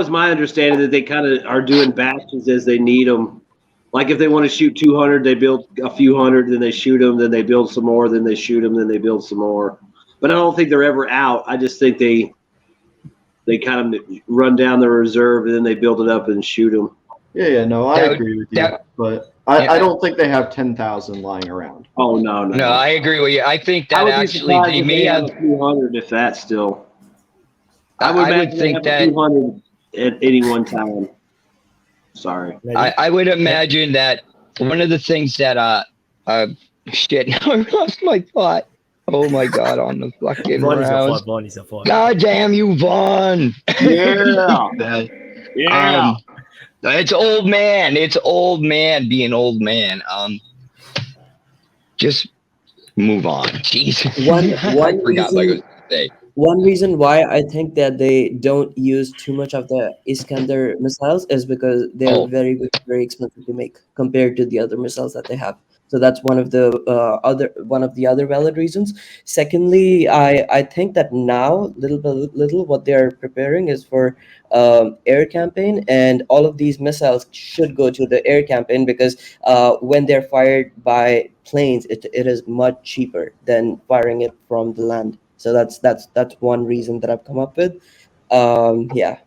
was my understanding that they kind of are doing batches as they need them. Like if they want to shoot 200, they build a few hundred, then they shoot them, then they build some more, then they shoot them, then they build some more. But I don't think they're ever out. I just think they kind of run down the reserve and then they build it up and shoot them. Yeah, no, I agree with you. But I don't think they have 10,000 lying around. Oh, no. No, I agree with you. I think that actually they may have a few hundred if that's still. I would think that 200 at any one time. Sorry. I would imagine that one of the things that shit, now I lost my thought. Oh my god, on the fucking rounds. Vaun is a fault. God damn you, Vaun. Yeah. Yeah. It's old man. It's old man being old man. Just move on. Jesus. One reason why I think that they don't use too much of the Iskander missiles is because they're very, very expensive to make compared to the other missiles that they have. So that's one of the other valid reasons. Secondly, I think that now little what they're preparing is for air campaign, and all of these missiles should go to the air campaign because when they're fired by planes, it is much cheaper than firing it from the land. So that's one reason that I've come up with. Yeah.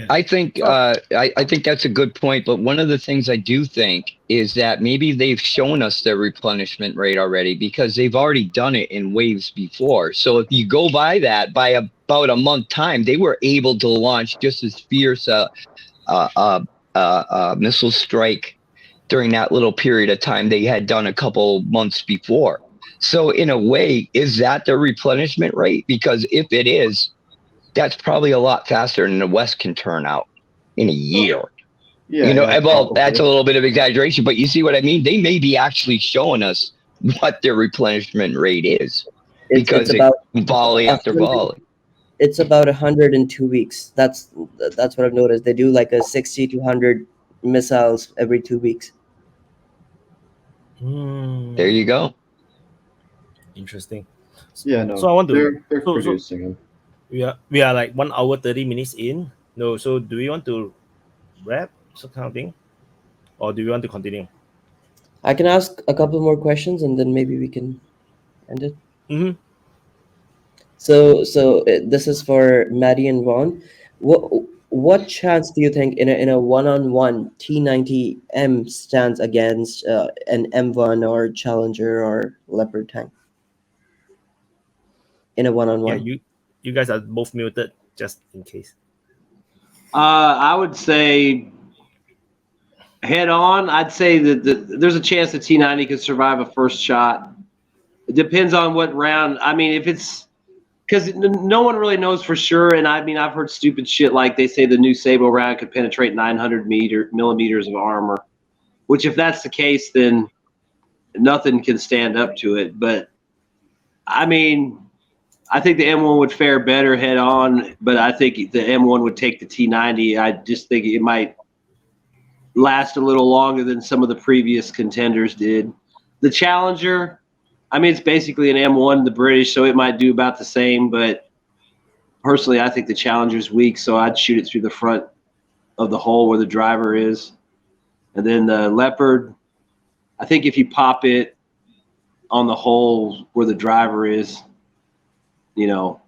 I think I think that's a good point, but one of the things I do think is that maybe they've shown us their replenishment rate already because they've already done it in waves before. So if you go by that, by about a month time, they were able to launch just as fierce missile strike during that little period of time they had done a couple months before. So in a way, is that the replenishment rate? Because if it is, that's probably a lot faster than the West can turn out in a year. Yeah, well, that's a little bit of exaggeration, but you see what I mean? They may be actually showing us what their replenishment rate is because it's about volley after volley. It's about 102 weeks. That's what I've noticed. They do like a 60 to 100 missiles every 2 weeks. There you go. Interesting. Yeah, no. So I want to. They're producing them. We are like 1 hour 30 minutes in. No, so do we want to wrap some kind of thing, or do we want to continue? I can ask a couple more questions and then maybe we can end it. Mm-hmm. So this is for Meddy and Vaun. What chance do you think in a one-on-one T-90M stands against an M1 or Challenger or Leopard tank? In a one-on-one. Yeah, you guys are both muted just in case. I would say head on. I'd say that there's a chance the T-90 could survive a first shot. It depends on what round. I mean, if it's because no one really knows for sure. And I mean, I've heard stupid shit like they say the new Sable round could penetrate 900 millimeters of armor, which if that's the case, then nothing can stand up to it. But I mean, I think the M1 would fare better head on, but I think the M1 would take the T-90. I just think it might last a little longer than some of the previous contenders did. The Challenger, I mean, it's basically an M1, the British, so it might do about the same, but personally, I think the Challenger's weak, so I'd shoot it through the front of the hole where the driver is. And then the Leopard, I think if you pop it on the hole where the driver is, you know,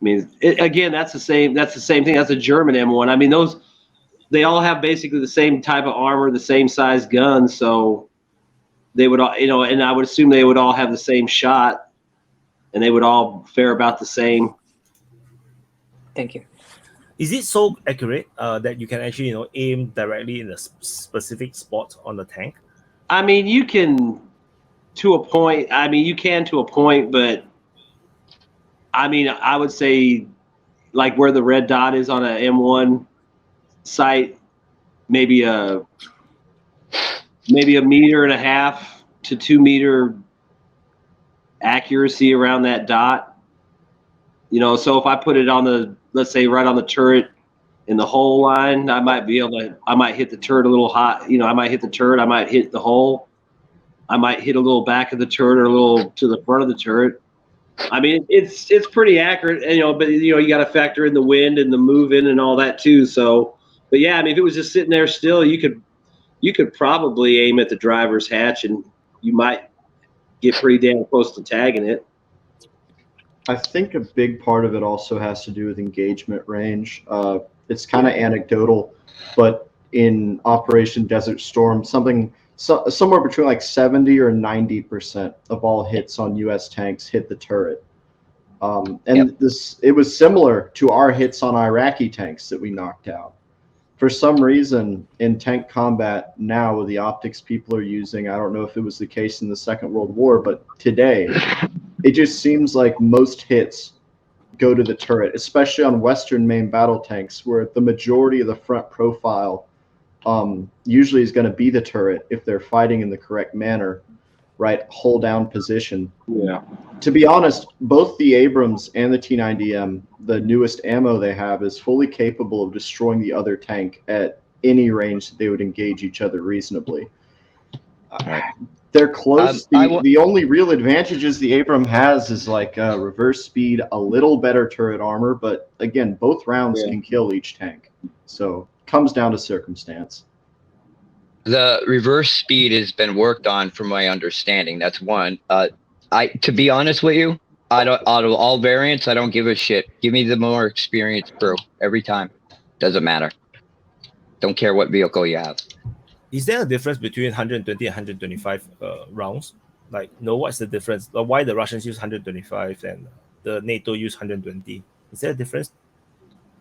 I mean, again, that's the same thing. That's a German M1. I mean, they all have basically the same type of armor, the same size guns. So they would all, you know, and I would assume they would all have the same shot and they would all fare about the same. Thank you. Is it so accurate that you can actually, you know, aim directly in a specific spot on the tank? I mean, you can to a point. I mean, you can to a point, but I mean, I would say like where the red dot is on an M1 sight, maybe a 1.5 meter to 2 meter accuracy around that dot. You know, so if I put it on the, let's say right on the turret in the hole line, I might hit the turret a little hot. You know, I might hit the turret, I might hit the hole. I might hit a little back of the turret or a little to the front of the turret. I mean, it's pretty accurate, but you got to factor in the wind and the moving and all that too. So, but yeah, I mean, if it was just sitting there still, you could probably aim at the driver's hatch and you might get pretty damn close to tagging it. I think a big part of it also has to do with engagement range. It's kind of anecdotal, but in Operation Desert Storm, somewhere between like 70 or 90% of all hits on U.S. tanks hit the turret. It was similar to our hits on Iraqi tanks that we knocked out. For some reason, in tank combat now, with the optics people are using, I don't know if it was the case in the Second World War, but today, it just seems like most hits go to the turret, especially on Western main battle tanks, where the majority of the front profile usually is going to be the turret if they're fighting in the correct manner, right? Hold down position. Yeah. To be honest, both the Abrams and the T90M, the newest ammo they have, is fully capable of destroying the other tank at any range that they would engage each other reasonably. They're close. The only real advantages the Abram has is like reverse speed, a little better turret armor, but again, both rounds can kill each tank. So it comes down to circumstance. The reverse speed has been worked on, from my understanding. That's one. To be honest with you, out of all variants, I don't give a shit. Give me the more experienced crew every time. Doesn't matter. Don't care what vehicle you have. Is there a difference between 120 and 125 rounds? Like, what's the difference? Why the Russians use 125 and the NATO use 120? Is there a difference?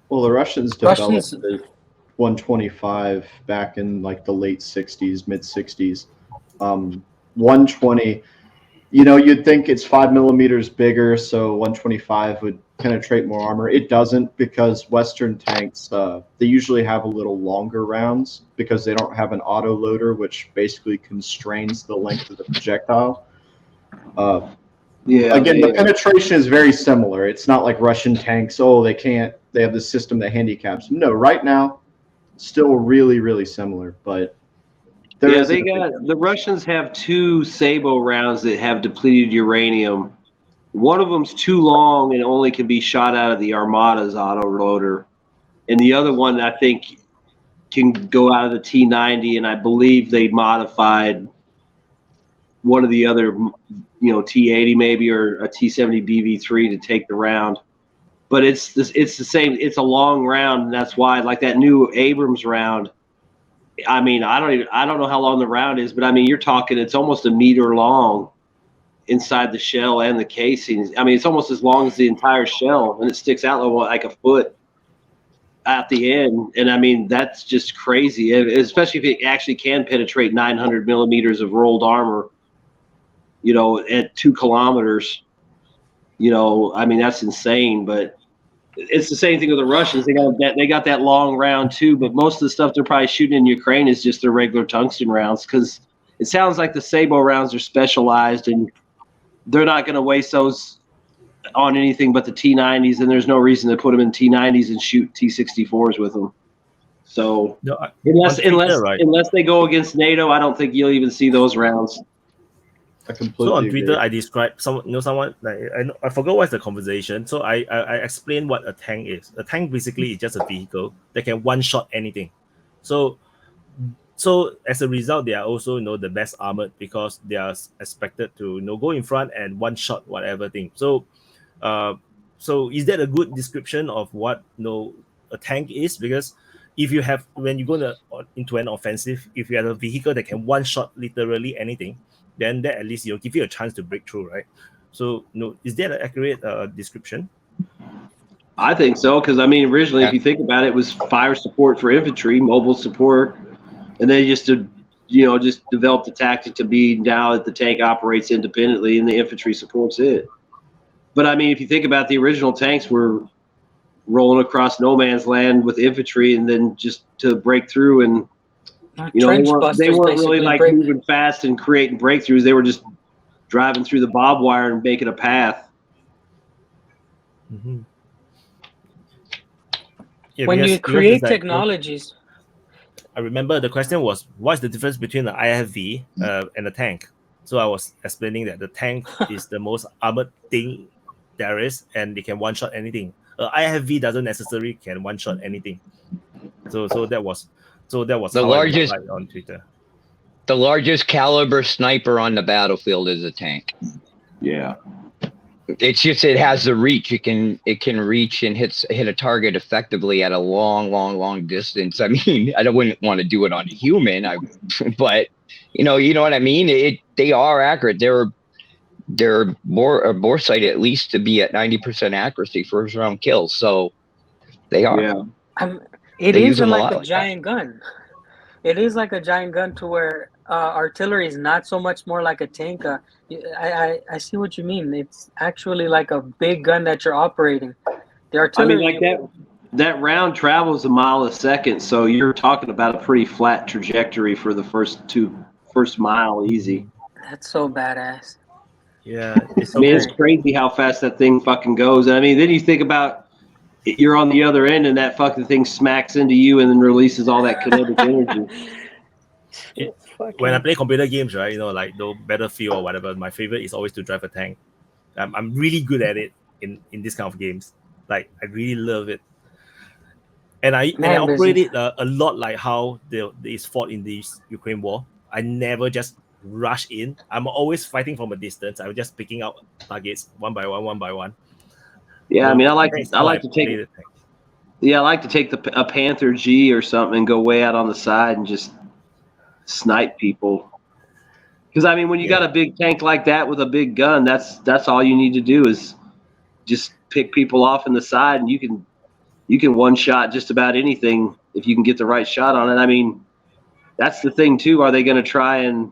Well, the Russians developed the 125 back in like the late 60s, mid 60s. 120, you'd think it's 5 millimeters bigger, so 125 would penetrate more armor. It doesn't, because Western tanks, they usually have a little longer rounds because they don't have an auto loader, which basically constrains the length of the projectile. The penetration is very similar. It's not like Russian tanks, they have this system that handicaps them. No, right now, still really, really similar, but the Russians have 2 Sabo rounds that have depleted uranium. One of them's too long and only can be shot out of the Armada's autoloader, and the other one I think can go out of the T90. And I believe they modified one of the other, T80 maybe, or a T70 BV3 to take the round. But it's the same. It's a long round, and that's why, like that new Abrams round. I mean, I don't know how long the round is, but I mean, you're talking, it's almost a meter long inside the shell and the casing. I mean, it's almost as long as the entire shell, and it sticks out like a foot at the end. And I mean, that's just crazy, especially if it actually can penetrate 900 millimeters of rolled armor, at 2 kilometers. I mean, that's insane. But it's the same thing with the Russians. They got that long round too, but most of the stuff they're probably shooting in Ukraine is just their regular tungsten rounds, because it sounds like the Sabo rounds are specialized and they're not going to waste those on anything but the T90s, and there's no reason to put them in T90s and shoot T64s with them. So unless they go against NATO, I don't think you'll even see those rounds. So on Twitter, I described someone like I forgot what's the conversation. So I explained what a tank is. A tank basically is just a vehicle that can one-shot anything. So as a result, they are also the best armored, because they are expected to go in front and one-shot whatever thing. So is that a good description of what a tank is? Because if you have, when you go into an offensive, if you have a vehicle that can one-shot literally anything, then that at least give you a chance to break through, right? So, is that an accurate description? I think so, because I mean, originally, if you think about it, it was fire support for infantry, mobile support, and they just developed the tactic to be now that the tank operates independently and the infantry supports it. But I mean, if you think about the original tanks were rolling across no man's land with infantry, and then just to break through, and they weren't really like moving fast and creating breakthroughs. They were just driving through the barbed wire and making a path. Mm-hmm. When you create technologies, I remember the question was, what's the difference between the IFV and the tank? So I was explaining that the tank is the most armored thing there is, and they can one shot anything. IFV doesn't necessarily can one shot anything. So that was The how largest- I replied on Twitter. The largest caliber sniper on the battlefield is a tank. Yeah. It's just it has the reach. It can reach and hit a target effectively at a long distance. I mean, I wouldn't want to do it on a human. But you know what I mean. They are accurate. They're bore sight at least to be at 90% accuracy first round kills. So they are. Yeah. It They is use them a like lot a like giant gun. It is like a giant gun to where artillery is not so much more like a tank. I see what you mean. It's actually like a big gun that you're operating. The artillery. I mean, like that round travels a mile a second, so you're talking about a pretty flat trajectory for the first mile, easy. That's so badass. Yeah, it's I mean, okay. it's crazy how fast that thing fucking goes. I mean, then you think about you're on the other end, and that fucking thing smacks into you, and then releases all that kinetic energy. When I play computer games, right, like the Battlefield or whatever, my favorite is always to drive a tank. I'm really good at it in this kind of games. Like, I really love it. And I operate it a lot like how it's fought in this Ukraine war. I never just rush in. I'm always fighting from a distance. I'm just picking out targets one by one. Yeah, I mean, I like to take a Panther G or something and go way out on the side and just snipe people. Because I mean, when you got a big tank like that with a big gun, that's all you need to do is just pick people off in the side, and you can one shot just about anything if you can get the right shot on it. I mean, that's the thing too. Are they going to try and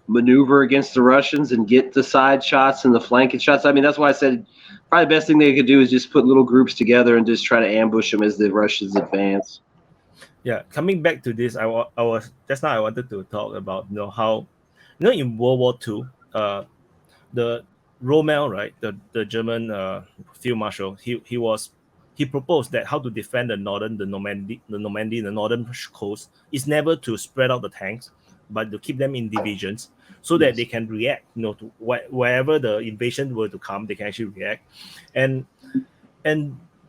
maneuver against the Russians and get the side shots and the flanking shots? I mean, that's why I said probably the best thing they could do is just put little groups together and just try to ambush them as the Russians advance. Yeah, coming back to this, I wanted to talk about how in World War II, the Rommel, right, the German field marshal, he proposed that how to defend the Normandy, the northern coast is never to spread out the tanks, but to keep them in divisions so that they can react, to wherever the invasion were to come, they can actually react. And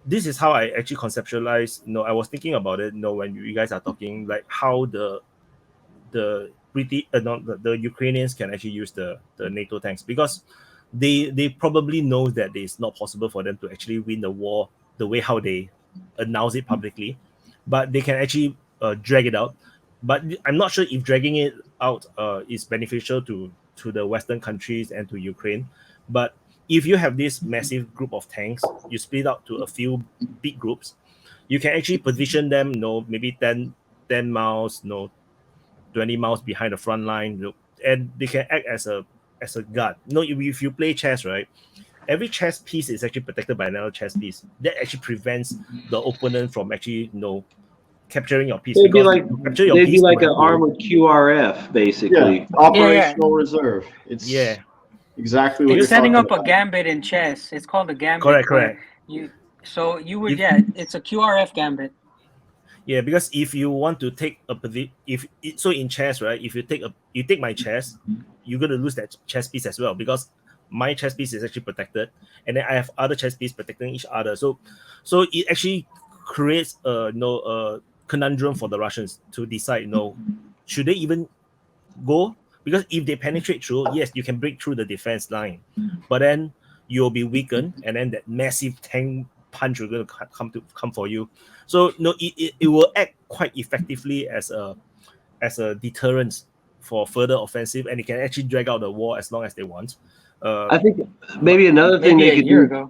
this is how I actually conceptualize, I was thinking about it, when you guys are talking, like how the Ukrainians can actually use the NATO tanks, because they probably know that it's not possible for them to actually win the war the way how they announce it publicly, but they can actually drag it out. But I'm not sure if dragging it out is beneficial to the Western countries and to Ukraine. But if you have this massive group of tanks, you split out to a few big groups, you can actually position them, maybe 10 miles, 20 miles behind the front line, and they can act as a guard. If you play chess, right, every chess piece is actually protected by another chess piece. That actually prevents the opponent from actually, capturing your piece. They'd be like an armored QRF, basically. Yeah, operational reserve. It's exactly what it's setting up a gambit in chess. It's called a gambit. Correct. It's a QRF gambit. Yeah, because if you want to take a position, in chess, right, if you take my chess, you're gonna lose that chess piece as well, because my chess piece is actually protected, and then I have other chess pieces protecting each other. So it actually creates a conundrum for the Russians to decide, should they even go? Because if they penetrate through, yes, you can break through the defense line, but then you'll be weakened, and then that massive tank punch will going to come for you. So it will act quite effectively as a deterrent for further offensive, and it can actually drag out the war as long as they want. I think maybe another thing they could do.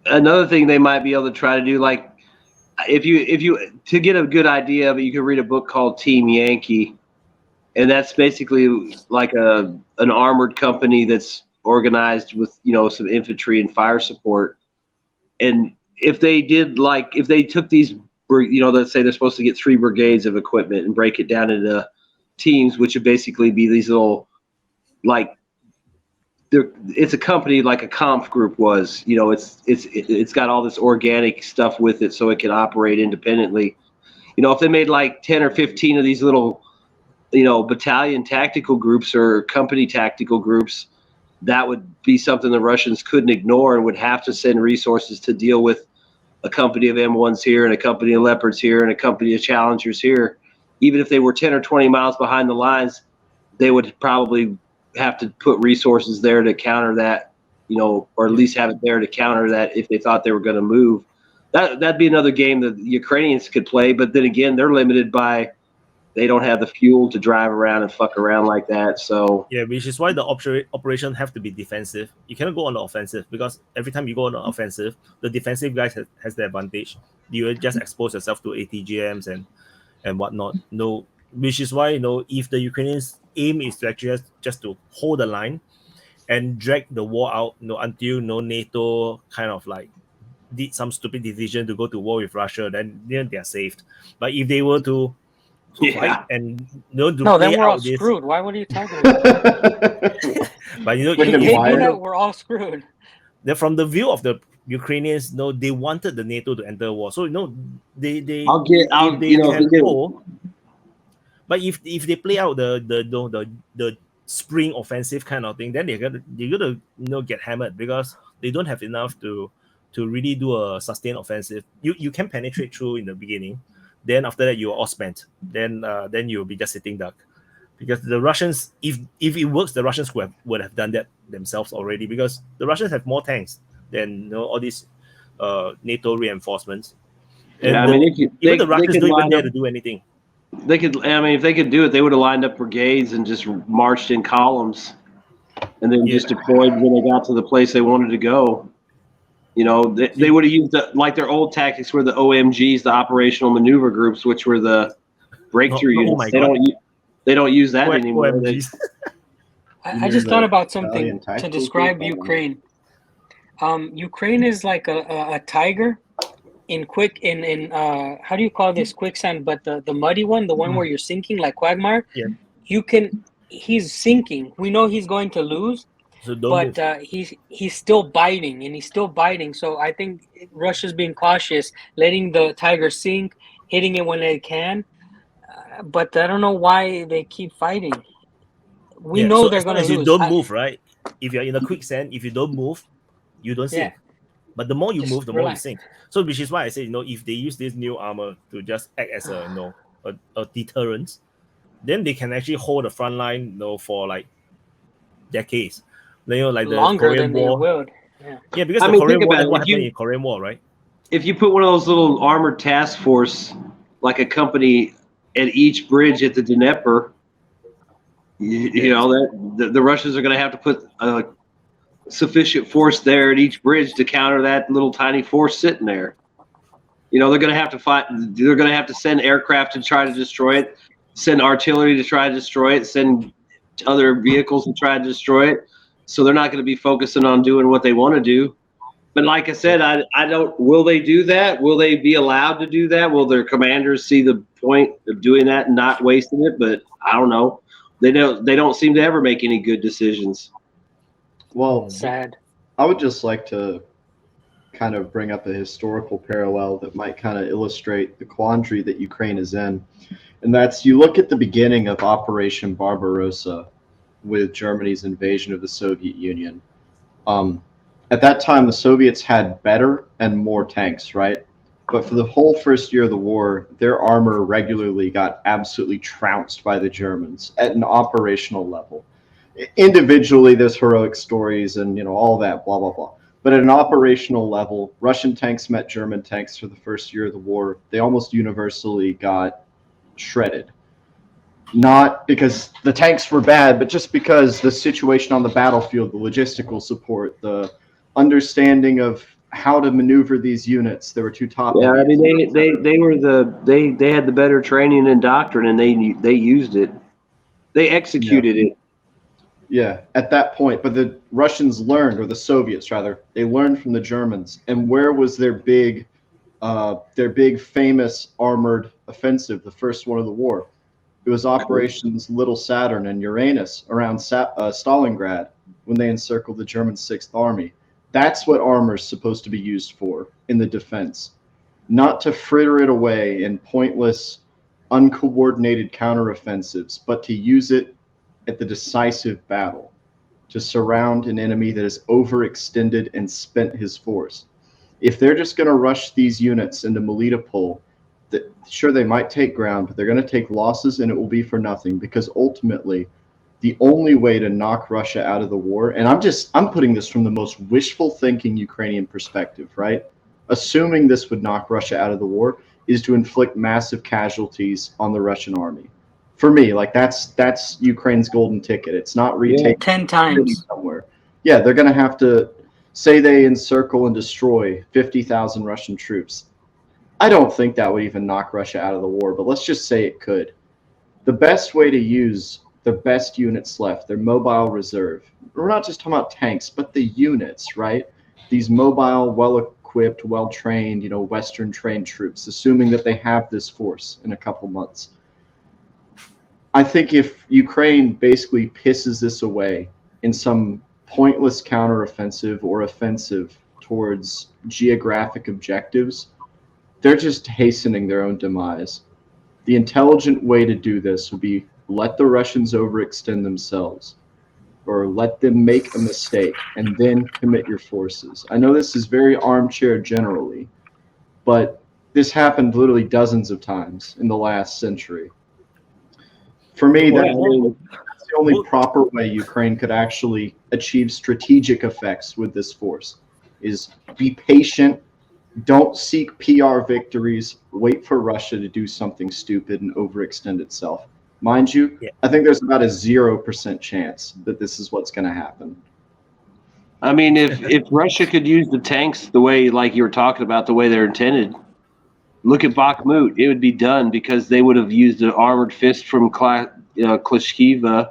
Another thing they might be able to try to do, like if you to get a good idea of it, you can read a book called Team Yankee, and that's basically like an armored company that's organized with some infantry and fire support. And if they took these, let's say they're supposed to get 3 brigades of equipment and break it down into teams, which would basically be these little, like, it's a company like a Kampf group was, it's got all this organic stuff with it so it can operate independently. If they made like 10 or 15 of these little, battalion tactical groups or company tactical groups, that would be something the Russians couldn't ignore and would have to send resources to deal with a company of M1s here and a company of Leopards here and a company of Challengers here. Even if they were 10 or 20 miles behind the lines, they would probably have to put resources there to counter that, or at least have it there to counter that if they thought they were going to move. That'd be another game that the Ukrainians could play, but then again, they're limited by they don't have the fuel to drive around and fuck around like that. So yeah, which is why the operation have to be defensive. You cannot go on the offensive because every time you go on the offensive, the defensive guys has the advantage. You just expose yourself to ATGMs and whatnot. No, which is why if the Ukrainians' aim is to actually just to hold the line and drag the war out, until NATO kind of like did some stupid decision to go to war with Russia, then they are saved. But if they were to fight and then we're all screwed. Why would you talking about? But if they do that, we're all screwed. Then from the view of the Ukrainians, they wanted the NATO to enter war. So they but if they play out the spring offensive kind of thing, then they're gonna get hammered because they don't have enough to really do a sustained offensive. You can penetrate through in the beginning, then after that you're all spent. Then you'll be just sitting duck, because the Russians, if it works, the Russians would have done that themselves already, because the Russians have more tanks than all these NATO reinforcements. And the Russians don't even dare to do anything. They could. I mean, if they could do it, they would have lined up brigades and just marched in columns, and then just deployed when they got to the place they wanted to go. They would have used their old tactics were the OMGs, the operational maneuver groups, which were the breakthrough units. They don't use that anymore. I just thought about something to describe Ukraine. Ukraine is like a tiger in how do you call this, quicksand, but the muddy one, the one where you're sinking like Quagmire. He's sinking. We know he's going to lose, but he's still biting, and he's still biting. So I think Russia's being cautious, letting the tiger sink, hitting it when they can, but I don't know why they keep fighting. We know they're going to lose. You don't move, right? If you're in a quicksand, if you don't move, you don't sink. But the more you move, the more you sink. So which is why I say, if they use this new armor to just act as a deterrent, then they can actually hold the front line, for like decades. Like longer the Korean than they War. would. Yeah, because the Korean War, what happened in Korean War, right? If you put one of those little armored task force, like a company at each bridge at the Dnieper, that the Russians are going to have to put a sufficient force there at each bridge to counter that little tiny force sitting there. They're going to have to fight. They're going to have to send aircraft to try to destroy it, send artillery to try to destroy it, send other vehicles to try to destroy it. So they're not going to be focusing on doing what they want to do. But like I said, I don't. Will they do that? Will they be allowed to do that? Will their commanders see the point of doing that and not wasting it? But I don't know. They don't seem to ever make any good decisions. Well, sad. I would just like to kind of bring up a historical parallel that might kind of illustrate the quandary that Ukraine is in. And that's, you look at the beginning of Operation Barbarossa with Germany's invasion of the Soviet Union. At that time, the Soviets had better and more tanks, right? But for the whole first year of the war, their armor regularly got absolutely trounced by the Germans at an operational level. Individually, there's heroic stories and all that, blah, blah, blah. But at an operational level, Russian tanks met German tanks for the first year of the war. They almost universally got shredded. Not because the tanks were bad, but just because the situation on the battlefield, the logistical support, the understanding of how to maneuver these units. There were two top. Yeah, I mean they had the better training and doctrine, and they used it. They executed it. Yeah, at that point, but the Russians learned, or the Soviets rather, they learned from the Germans. And where was their big famous armored offensive, the first one of the war? It was Operations Little Saturn and Uranus around Stalingrad when they encircled the German 6th Army. That's what armor is supposed to be used for in the defense, not to fritter it away in pointless, uncoordinated counteroffensives, but to use it at the decisive battle. to surround an enemy that has overextended and spent his force. If they're just going to rush these units into Melitopol, sure, they might take ground, but they're going to take losses, and it will be for nothing, because ultimately the only way to knock Russia out of the war, and I'm putting this from the most wishful thinking Ukrainian perspective, right? Assuming this would knock Russia out of the war, is to inflict massive casualties on the Russian army. For me, like that's Ukraine's golden ticket. It's not retake 10 times somewhere. Yeah, they're going to have to say they encircle and destroy 50,000 Russian troops. I don't think that would even knock Russia out of the war, but let's just say it could. The best way to use the best units left, their mobile reserve. We're not just talking about tanks, but the units, right? These mobile, well-equipped, well-trained, Western-trained troops, assuming that they have this force in a couple months. I think if Ukraine basically pisses this away in some pointless counteroffensive or offensive towards geographic objectives, they're just hastening their own demise. The intelligent way to do this would be let the Russians overextend themselves, or let them make a mistake and then commit your forces. I know this is very armchair generally, but this happened literally dozens of times in the last century. For me, that's the only proper way Ukraine could actually achieve strategic effects with this force, is be patient, don't seek PR victories, wait for Russia to do something stupid and overextend itself. Mind you, I think there's about a 0% chance that this is what's going to happen. I mean, if Russia could use the tanks the way, like you were talking about, the way they're intended, look at Bakhmut. It would be done because they would have used an armored fist from Klishchiva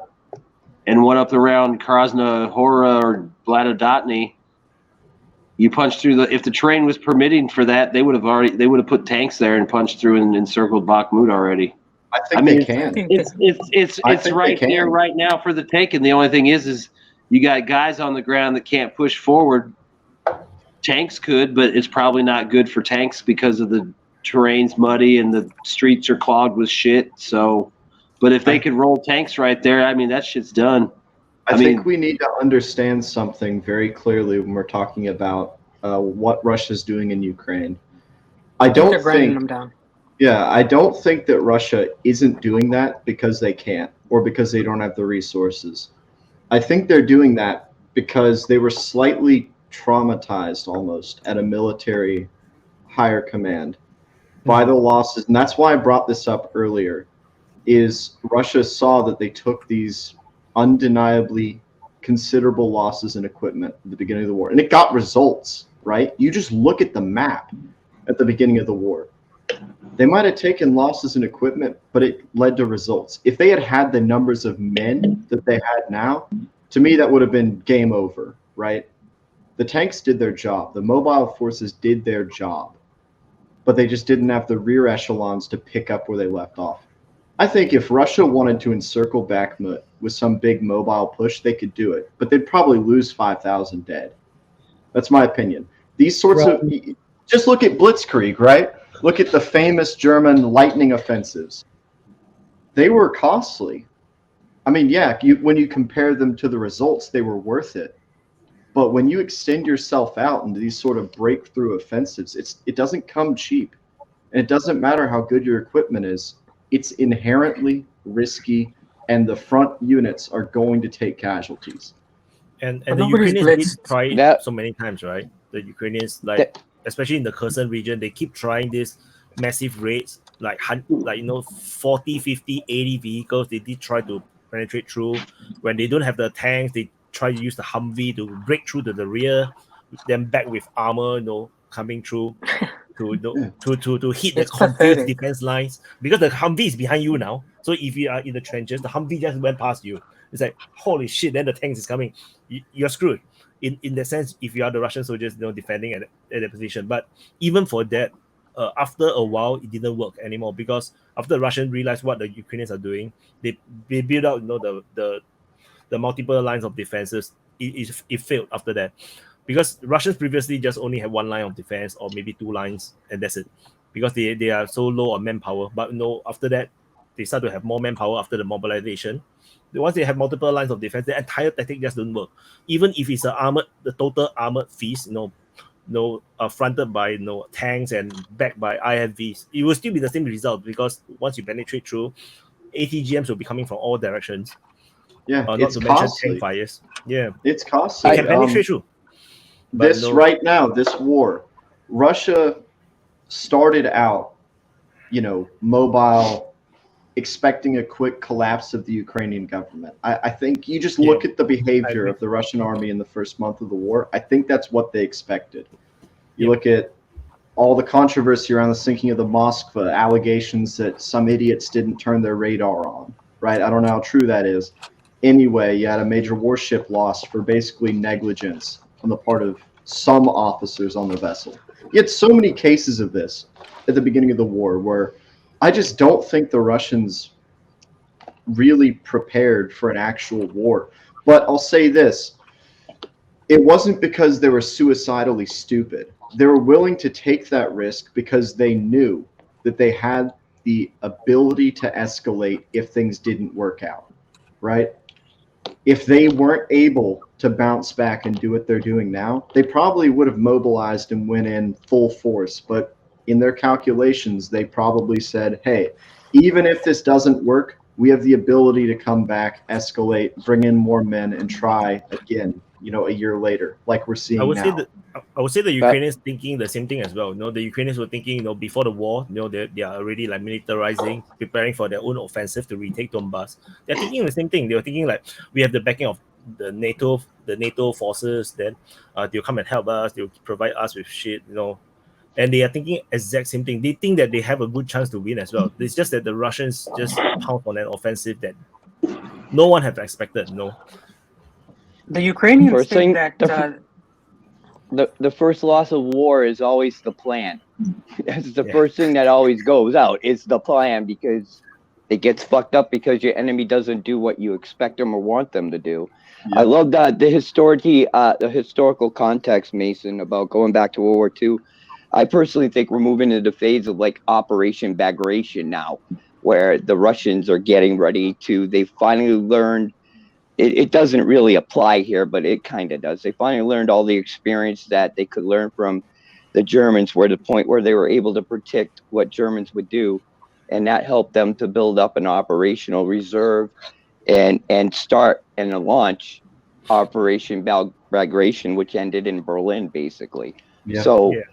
and one up around Krasna Hora or Bladodatny. You punch through if the terrain was permitting for that, they would have put tanks there and punched through and encircled Bakhmut already. I mean, they can. It's right there right now for the taking. The only thing is you got guys on the ground that can't push forward. Tanks could, but it's probably not good for tanks because of the terrain's muddy and the streets are clogged with shit. So, but if they could roll tanks right there, I mean, that shit's done. I think we need to understand something very clearly when we're talking about what Russia's doing in Ukraine. I don't think that Russia isn't doing that because they can't or because they don't have the resources. I think they're doing that because they were slightly traumatized almost at a military higher command by the losses. And that's why I brought this up earlier, is Russia saw that they took these undeniably considerable losses in equipment at the beginning of the war. And it got results, right? You just look at the map at the beginning of the war. They might have taken losses in equipment, but it led to results. If they had had the numbers of men that they had now, to me, that would have been game over, right? The tanks did their job. The mobile forces did their job, but they just didn't have the rear echelons to pick up where they left off. I think if Russia wanted to encircle Bakhmut with some big mobile push, they could do it, but they'd probably lose 5,000 dead. That's my opinion. These sorts of, just look at Blitzkrieg, right? Look at the famous German lightning offensives. They were costly. I mean, yeah, when you compare them to the results, they were worth it. But when you extend yourself out into these sort of breakthrough offensives, it doesn't come cheap. And it doesn't matter how good your equipment is. It's inherently risky, and the front units are going to take casualties. And the Ukrainians did try it so many times, right? The Ukrainians, especially in the Kherson region, they keep trying this massive raids, like 40, 50, 80 vehicles. They did try to penetrate through. When they don't have the tanks, they try to use the Humvee to break through to the rear, then back with armor, coming through to hit the confused defense lines, because the Humvee is behind you now. So if you are in the trenches, the Humvee just went past you. It's like, holy shit, then the tanks is coming. You're screwed. In that sense, if you are the Russian soldiers, defending at that position. But even for that, after a while, it didn't work anymore, because after the Russians realized what the Ukrainians are doing, they build out the multiple lines of defenses. It failed after that, because Russians previously just only had one line of defense or maybe two lines, and that's it, because they are so low on manpower. But after that, they start to have more manpower after the mobilization. Once they have multiple lines of defense, the entire tactic just don't work. Even if it's the total armored feast, fronted by tanks and backed by IFVs, it will still be the same result, because once you penetrate through, ATGMs will be coming from all directions. Yeah, not it's to mention costly. tank fires. Yeah, It's costly. it can penetrate through. Right now, this war, Russia started out, mobile, expecting a quick collapse of the Ukrainian government. I think you just look at the behavior of the Russian army in the first month of the war. I think that's what they expected. You look at all the controversy around the sinking of the Moskva, allegations that some idiots didn't turn their radar on, right? I don't know how true that is. Anyway, you had a major warship lost for basically negligence on the part of some officers on the vessel. You had so many cases of this at the beginning of the war where I just don't think the Russians really prepared for an actual war. But I'll say this, it wasn't because they were suicidally stupid. They were willing to take that risk because they knew that they had the ability to escalate if things didn't work out, right? If they weren't able to bounce back and do what they're doing now, they probably would have mobilized and went in full force. But in their calculations, they probably said, hey, even if this doesn't work, we have the ability to come back, escalate, bring in more men, and try again, a year later, like we're seeing now. I would say the Ukrainians thinking the same thing as well. The Ukrainians were thinking, before the war, they are already like militarizing, preparing for their own offensive to retake Donbass. They're thinking the same thing. They were thinking like, we have the backing of the NATO forces, then they'll come and help us, they'll provide us with shit, and they are thinking exact same thing. They think that they have a good chance to win as well. It's just that the Russians just pound on an offensive that no one had expected. The Ukrainians think that the first loss of war is always the plan. That's the first thing that always goes out. It's the plan, because it gets fucked up because your enemy doesn't do what you expect them or want them to do. Yeah. I love that the historical context, Mason, about going back to World War II. I personally think we're moving into the phase of like Operation Bagration now, where the Russians are getting ready to. They finally learned. It doesn't really apply here, but it kind of does. They finally learned all the experience that they could learn from the Germans, were to the point where they were able to predict what Germans would do, and that helped them to build up an operational reserve and start and launch Operation Bagration, which ended in Berlin, basically. Yeah. So. Yeah.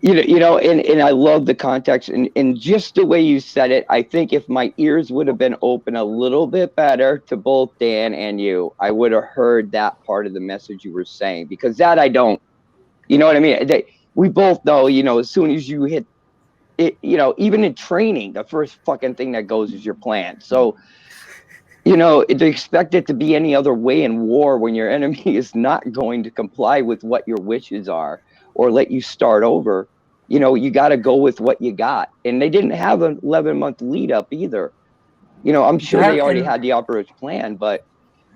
And I love the context and just the way you said it. I think if my ears would have been open a little bit better to both Dan and you, I would have heard that part of the message you were saying, because that I don't, you know what I mean? We both know, as soon as you hit it, even in training, the first fucking thing that goes is your plan. So, to expect it to be any other way in war when your enemy is not going to comply with what your wishes are, or let you start over, you got to go with what you got. And they didn't have an 11-month lead up either. I'm sure they already had the operation plan, but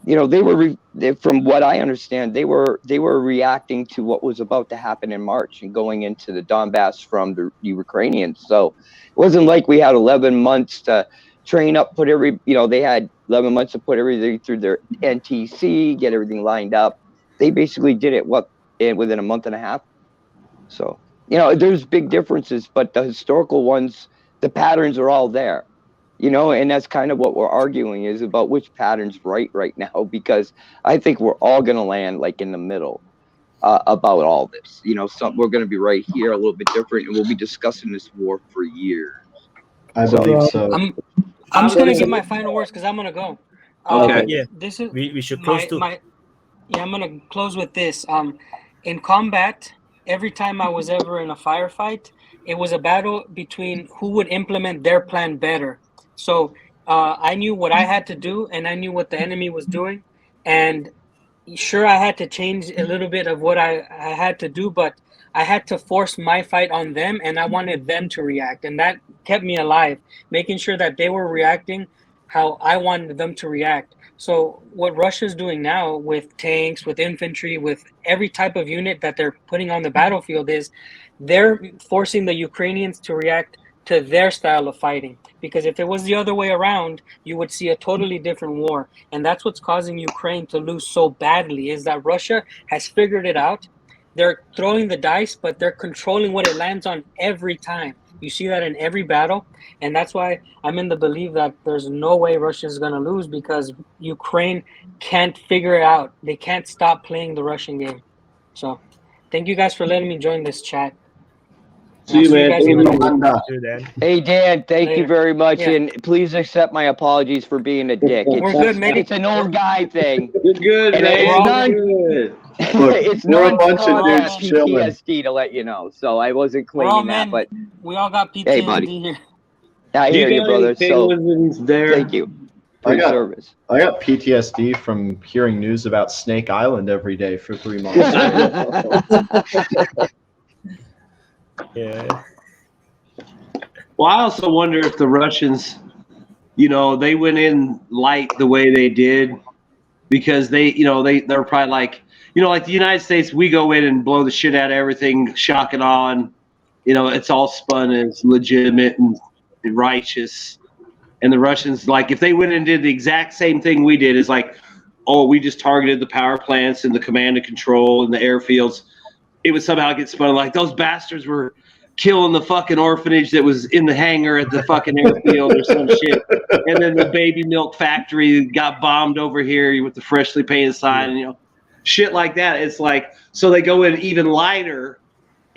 they were, from what I understand, they were reacting to what was about to happen in March and going into the Donbass from the Ukrainians. So it wasn't like we had 11 months to train up, they had 11 months to put everything through their NTC, get everything lined up. They basically did it within a month and a half. So, there's big differences, but the historical ones, the patterns are all there, and that's kind of what we're arguing is about which pattern's right now, because I think we're all going to land like in the middle about all this. We're going to be right here a little bit different, and we'll be discussing this war for years. I believe so. I'm just going to give my final words because I'm going to go. Okay. Yeah. This is we should close too. I'm going to close with this. In combat, every time I was ever in a firefight, it was a battle between who would implement their plan better. So I knew what I had to do, and I knew what the enemy was doing. And sure, I had to change a little bit of what I had to do, but I had to force my fight on them, and I wanted them to react. And that kept me alive, making sure that they were reacting how I wanted them to react. So what Russia's doing now with tanks, with infantry, with every type of unit that they're putting on the battlefield is they're forcing the Ukrainians to react to their style of fighting. Because if it was the other way around, you would see a totally different war. And that's what's causing Ukraine to lose so badly, is that Russia has figured it out. They're throwing the dice, but they're controlling what it lands on every time. You see that in every battle. And that's why I'm in the belief that there's no way Russia's going to lose, because Ukraine can't figure it out. They can't stop playing the Russian game. So thank you guys for letting me join this chat. See you, man. guys later. Hey, Dan, thank you Later. very much. Yeah. And please accept my apologies for being a dick. We're good, Meddy. It's an old guy thing. You're good, And man. it's You're not- good. Look, It's we're a not bunch of dudes chilling. PTSD, to let you know. So I wasn't We're all claiming that, men. but We all got PTSD Hey, buddy. here. I hear you, got brother. any So penguins there? thank you for I your got- service. I got PTSD from hearing news about Snake Island every day for 3 months. Yeah. Well, I also wonder if the Russians, they went in light the way they did because they're probably like, like the United States, we go in and blow the shit out of everything, shock and awe, and, it's all spun as legitimate and righteous. And the Russians, like, if they went and did the exact same thing we did, is like, oh, we just targeted the power plants and the command and control and the airfields, it would somehow get spun like those bastards were killing the fucking orphanage that was in the hangar at the fucking airfield or some shit. And then the baby milk factory got bombed over here with the freshly painted sign, and, shit like that. It's like, so they go in even lighter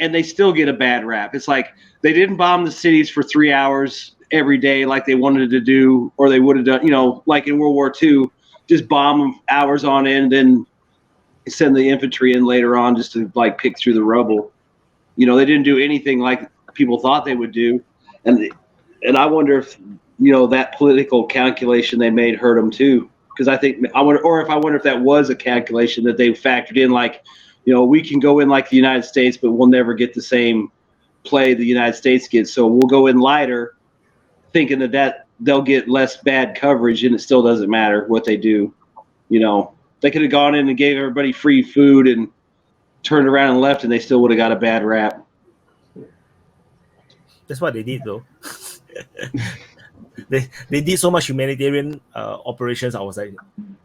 and they still get a bad rap. It's like they didn't bomb the cities for 3 hours every day like they wanted to do, or they would have done, like in World War II, just bomb them hours on end, then send the infantry in later on just to like pick through the rubble. They didn't do anything like people thought they would do. And I wonder if, that political calculation they made hurt them too. Because I wonder if that was a calculation that they factored in, like, we can go in like the United States, but we'll never get the same play the United States gets. So we'll go in lighter, thinking that they'll get less bad coverage, and it still doesn't matter what they do. They could have gone in and gave everybody free food and turned around and left, and they still would have got a bad rap. That's what they did, though. they did so much humanitarian operations. I was like,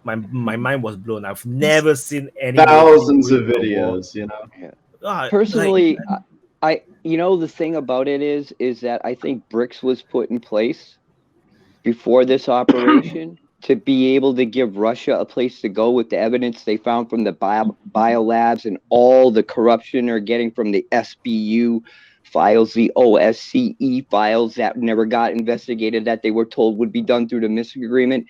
my mind was blown. I've never seen any Thousands of videos, Personally, I the thing about it is that I think BRICS was put in place before this operation to be able to give Russia a place to go with the evidence they found from the biolabs and all the corruption they're getting from the SBU files, the OSCE files that never got investigated, that they were told would be done through the Minsk agreement.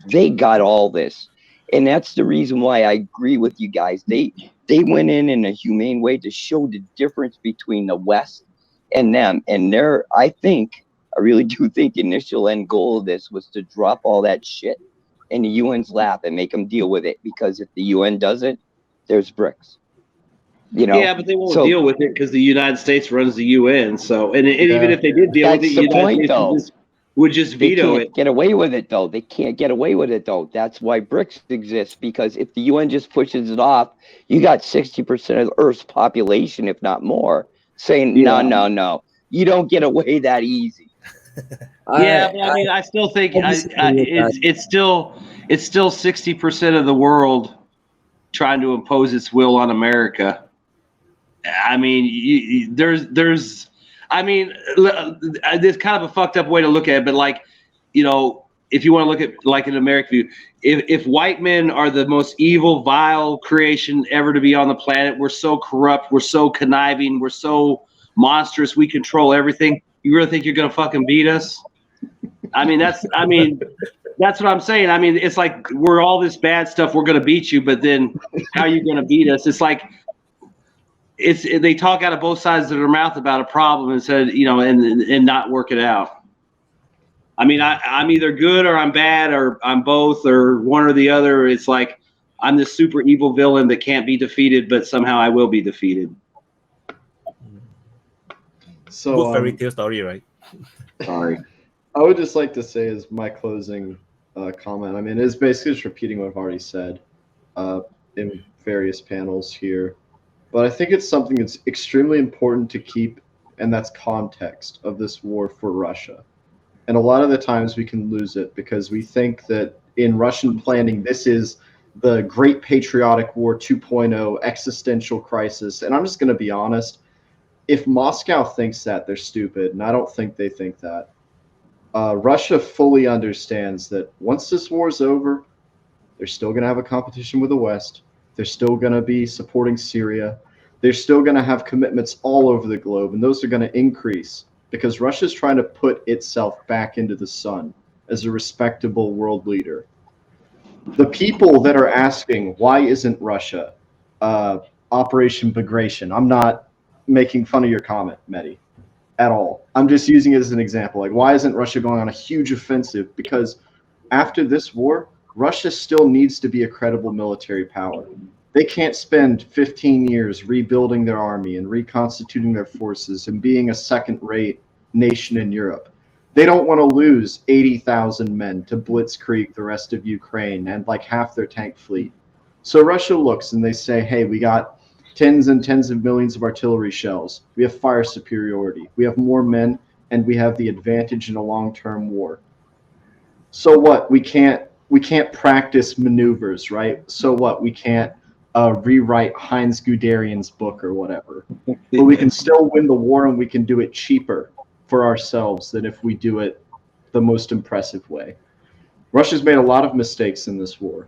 They got all this. And that's the reason why I agree with you guys. They went in a humane way to show the difference between the West and them. And I really do think the initial end goal of this was to drop all that shit in the UN's lap and make them deal with it. Because if the UN doesn't, there's BRICS. Yeah, but they won't deal with it because the United States runs the UN. So, and even if they did deal with it, the United States would just veto it. Get away with it, though. They can't get away with it, though. That's why BRICS exists, because if the UN just pushes it off, you got 60% of Earth's population, if not more, saying, no. You don't get away that easy. Yeah, but I mean, I still think it's still 60% of the world trying to impose its will on America. I mean, there's kind of a fucked up way to look at it, but like, if you want to look at like an American view, if white men are the most evil, vile creation ever to be on the planet, we're so corrupt, we're so conniving, we're so monstrous, we control everything. You really think you're gonna fucking beat us? That's what I'm saying. I mean, it's like we're all this bad stuff. We're gonna beat you, but then how are you gonna beat us? It's like they talk out of both sides of their mouth about a problem instead, and not work it out. I mean, I'm either good or I'm bad or I'm both or one or the other. It's like I'm this super evil villain that can't be defeated, but somehow I will be defeated. So good fairy tale story, right? Sorry. I would just like to say as my closing comment, I mean, it's basically just repeating what I've already said in various panels here. But I think it's something that's extremely important to keep and that's context of this war for Russia. And a lot of the times we can lose it because we think that in Russian planning, this is the Great Patriotic War 2.0 existential crisis. And I'm just going to be honest, if Moscow thinks that, they're stupid, and I don't think they think that. Russia fully understands that once this war is over, they're still going to have a competition with the West. They're still going to be supporting Syria. They're still going to have commitments all over the globe, and those are going to increase because Russia's trying to put itself back into the sun as a respectable world leader. The people that are asking, why isn't Russia Operation Bagration? I'm not making fun of your comment, Meddy, at all. I'm just using it as an example. Like, why isn't Russia going on a huge offensive? Because after this war, Russia still needs to be a credible military power. They can't spend 15 years rebuilding their army and reconstituting their forces and being a second-rate nation in Europe. They don't want to lose 80,000 men to blitzkrieg the rest of Ukraine and like half their tank fleet. So Russia looks and they say, hey, we got tens and tens of millions of artillery shells. We have fire superiority. We have more men, and we have the advantage in a long-term war. So what? We can't practice maneuvers, right? So what? We can't rewrite Heinz Guderian's book or whatever. But we can still win the war, and we can do it cheaper for ourselves than if we do it the most impressive way. Russia's made a lot of mistakes in this war,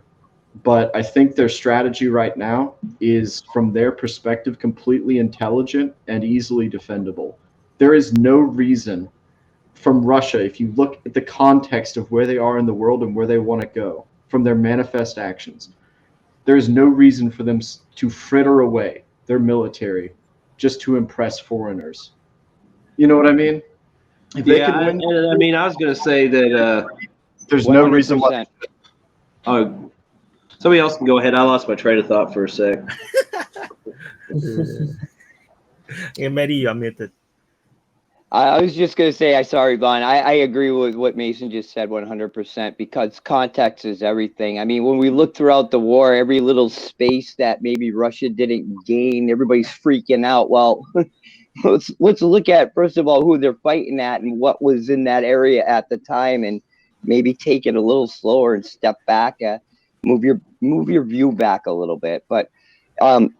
but I think their strategy right now is, from their perspective, completely intelligent and easily defendable. There is no reason from Russia, if you look at the context of where they are in the world and where they want to go, from their manifest actions, there is no reason for them to fritter away their military just to impress foreigners. You know what I mean? If they could win, I mean, I was going to say that there's no reason why. Oh, somebody else can go ahead. I lost my train of thought for a sec. Yeah, Meddy, you admitted. I was just going to say, sorry, Vaun. I agree with what Mason just said 100% because context is everything. I mean, when we look throughout the war, every little space that maybe Russia didn't gain, everybody's freaking out. Well, let's look at, first of all, who they're fighting at and what was in that area at the time, and maybe take it a little slower and step back, move your view back a little bit. But I'm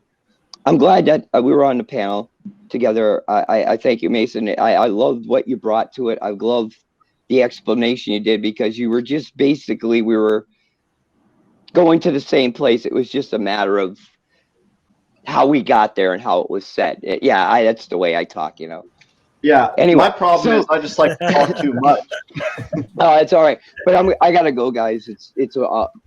glad that we were on the panel together. I thank you, Mason. I loved what you brought to it. I love the explanation you did, because you were just basically, we were going to the same place. It was just a matter of how we got there and how it was said. That's the way I talk, you know. Yeah. Anyway, my problem is I just like to talk too much. No, it's all right. But I gotta go, guys. It's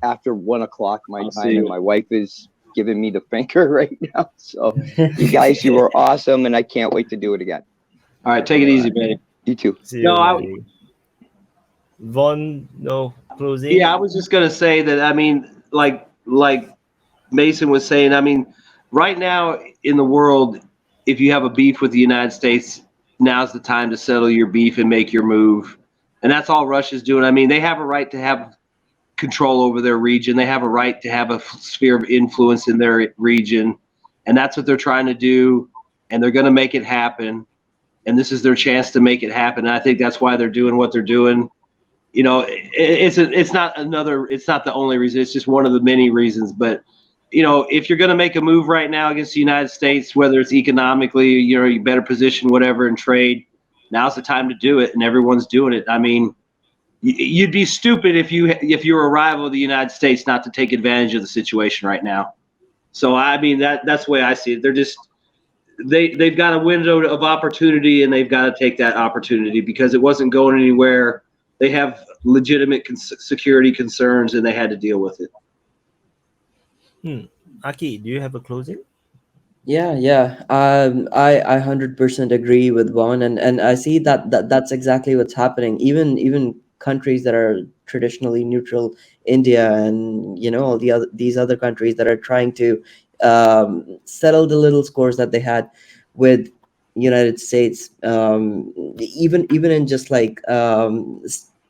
after 1 o'clock my time, and my wife is giving me the finger right now. So you guys, you were awesome, and I can't wait to do it again. All right, take it easy, man. You too. See you, Vaun, no closing. Yeah, I was just gonna say that. I mean, like Mason was saying. I mean, right now in the world, if you have a beef with the United States, now's the time to settle your beef and make your move. And that's all Russia's doing. I mean, they have a right to have control over their region. They have a right to have a sphere of influence in their region. And that's what they're trying to do. And they're going to make it happen. And this is their chance to make it happen. And I think that's why they're doing what they're doing. You know, it's not the only reason. It's just one of the many reasons. But, you know, if you're going to make a move right now against the United States, whether it's economically, you know, you better position, whatever, in trade, now's the time to do it. And everyone's doing it. I mean, you'd be stupid if you're a rival of the United States not to take advantage of the situation right now. So, I mean, that's the way I see it. They're just they've got a window of opportunity, and they've got to take that opportunity because it wasn't going anywhere. They have legitimate security concerns, and they had to deal with it. Aki, do you have a closing? Yeah. I 100% agree with Vaun, and I see that's exactly what's happening. Even countries that are traditionally neutral, India and all these other countries that are trying to settle the little scores that they had with United States, even in just like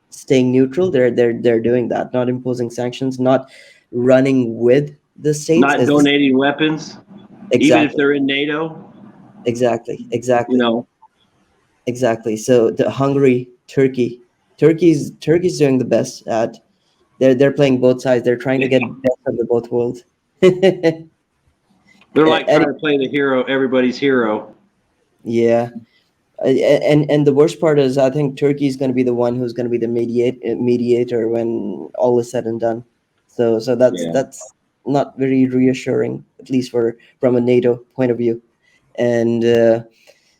staying neutral, they're doing that, not imposing sanctions, not running with the states, not donating weapons, exactly, even if they're in NATO. Exactly. You know, Exactly. So the Hungary, Turkey's doing the best at. They're playing both sides. They're trying to get best of the both worlds. They're like And trying to play the hero, everybody's hero. yeah, and the worst part is I think Turkey is going to be the one who's going to be the mediator when all is said and done. So that's not very reassuring, at least from a NATO point of view. And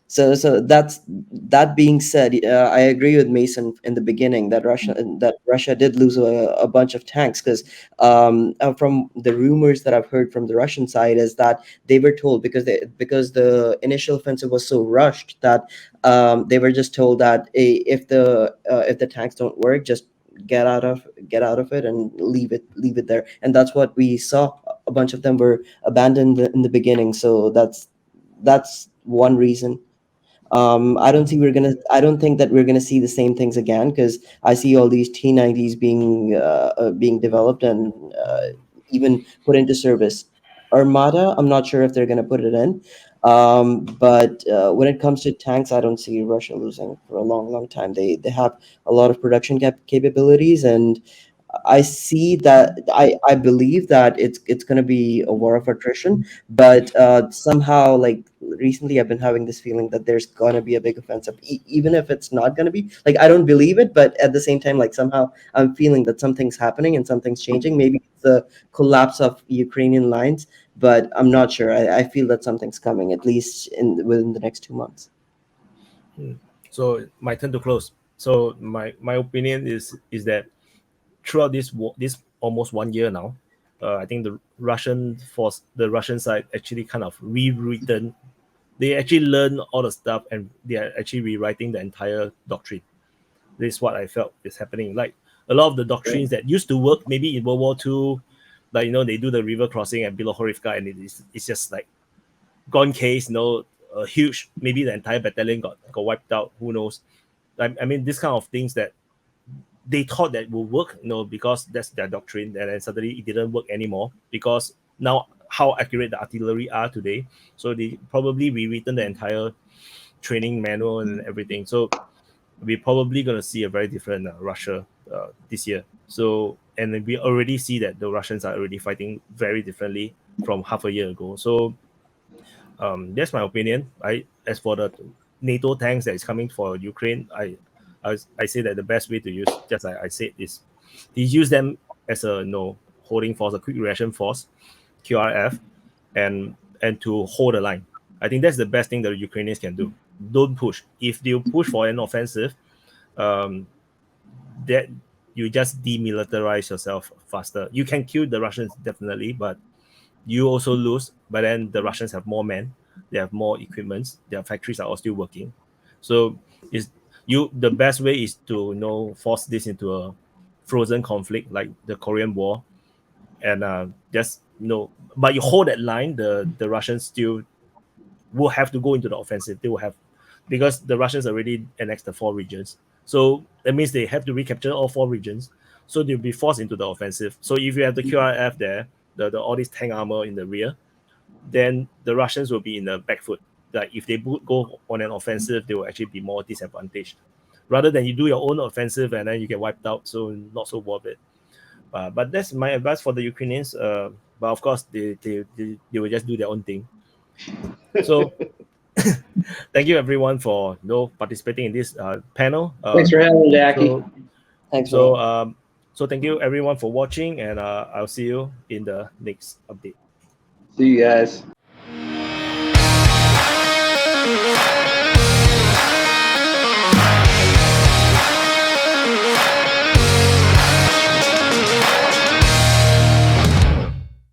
so that being said, I agree with Mason in the beginning that Russia did lose a bunch of tanks because from the rumors that I've heard from the Russian side is that they were told because the initial offensive was so rushed that they were just told that if the tanks don't work, just get out of it and leave it there. And that's what we saw. A bunch of them were abandoned in the beginning. So that's one reason. I don't think that we're gonna see the same things again because I see all these T90s being developed and even put into service. Armada, I'm not sure if they're gonna put it in, but when it comes to tanks, I don't see Russia losing for a long time. They have a lot of production capabilities, and I see that I believe that it's going to be a war of attrition, but somehow like recently I've been having this feeling that there's going to be a big offensive, even if it's not going to be like I don't believe it, but at the same time like somehow I'm feeling that something's happening and something's changing. Maybe it's the collapse of Ukrainian lines, but I'm not sure. I feel that something's coming at least within the next 2 months. So my turn to close. So my opinion is that throughout this almost 1 year now, I think the Russian side actually kind of rewritten. They actually learn all the stuff and they are actually rewriting the entire doctrine. This is what I felt is happening. Like a lot of the doctrines that used to work maybe in World War II, like they do the river crossing at Bilohorivka and it's just like gone case. A huge, maybe the entire battalion got wiped out. Who knows? I mean, this kind of things that they thought that will work, because that's their doctrine, and then suddenly it didn't work anymore because now how accurate the artillery are today. So they probably rewritten the entire training manual and everything. So we're probably going to see a very different Russia this year. So, and then we already see that the Russians are already fighting very differently from half a year ago. So that's my opinion. As for the NATO tanks that is coming for Ukraine, I say that the best way to use, just like I said, is to use them as a holding force, a quick reaction force, QRF, and to hold the line. I think that's the best thing that the Ukrainians can do. Don't push. If you push for an offensive, that you just demilitarize yourself faster. You can kill the Russians definitely, but you also lose. But then the Russians have more men, they have more equipment, their factories are all still working. So the best way is to force this into a frozen conflict like the Korean War, and but you hold that line, the Russians still will have to go into the offensive. They will have, because the Russians already annexed the 4 regions, so that means they have to recapture all 4 regions. So they'll be forced into the offensive. So if you have the QRF there, the all this tank armor in the rear, then the Russians will be in the back foot. Like if they go on an offensive, they will actually be more disadvantaged, rather than you do your own offensive and then you get wiped out. So not so worth it. But that's my advice for the Ukrainians. But of course, they will just do their own thing. So thank you everyone for participating in this panel. Thanks for having me, Jackie. Thanks. So thank you everyone for watching, and I'll see you in the next update. See you guys.